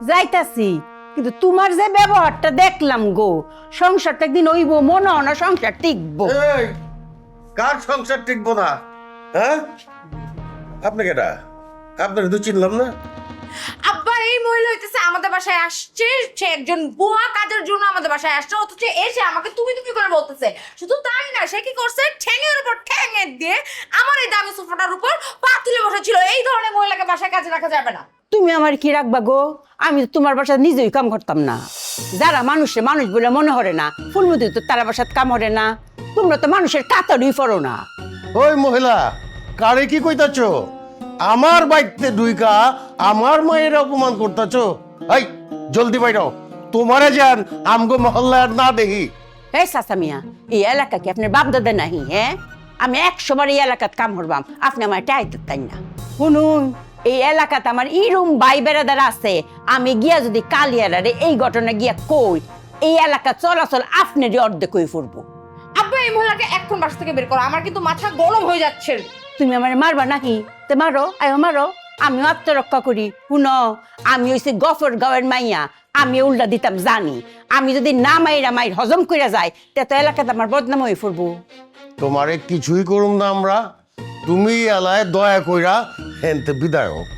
যাইতাছি, কিন্তু তোমার যে ব্যবহারটা দেখলাম গো, সংসারটা একদিন হইব, মনে হয় না সংসার টিকবো। এই কার সংসার টিকবো না? হ্যাঁ, আপনি কেটা? আপনার তো চিনলাম না। আব্বা এই মহিলা হইতেছে আমাদের বাসায় আসছে, সে একজন বুয়া কাজের জন্য আমাদের বাসায় আসছে, অথচ এসে আমাকে তুমি তুমি করে বলতেছে। শুধু তাই না, সে কি করছে, ঠ্যাঙের উপর ঠ্যাঙের দিয়ে আমার এই দামি সোফাটার উপর পা তুলে বসেছিল। এই ধরনের মহিলাকে বাসায় কাজে রাখা যাবে না। তুমি আমার কি রাখবা গো? আমি তো তোমার বাসায় নিজেই কাম করতাম না। যারা মানুষে মানুষ বলে মনে হরে না, ফুলমতি তো তারা বাসাত কাম হরে না। তোমরা তো মানুষের কাতারই পড়ো না। ওই মহিলা, কারে কি কইতাছ? আমার বাইতে ডুইকা আমার মায়ের অপমান করতাছ? এই জলদি বাইরাও, তোমারে যান আমগো মহল্লার না দেখি। এই চাচা মিয়া, এই এলাকা কি আপনার বাপ দাদা নাহি? হ্যাঁ, আমি 100 বার এই এলাকাত কাম করবাম, আপনি আমার টাইতে তাই না। শুনুন, এই এলাকাতে আমার ইরুম ভাই বেড়াদার আছে, আমি গিয়া যদি কালিয়ারে এই ঘটনা গিয়া কই, এই এলাকা চলাচল আপনারই অর্ধেক হয়ে পড়বো। আব্বা এই মহিলাকে এখন বাসা থেকে বের করো, আমার কিন্তু মাথা গরম হয়ে যাচ্ছে। তুমি আমার মারবা নাকি? তো মারো, আয়ো মারো, আমিও আত্মরক্ষা করি। শুনো, আমি হইছি গফর গাঁয়ের মাইয়া, আমি উল্টা দিতাম জানি। আমি যদি না মাইরা মাইর হজম কইরা যায়, তে তো এলাকাতে আমার বদনাম হয়ে পড়বো। তোমারে কিছুই করুম না আমরা, তুমি এলায় দয়া কইরা হেনতে বিদায় হোক।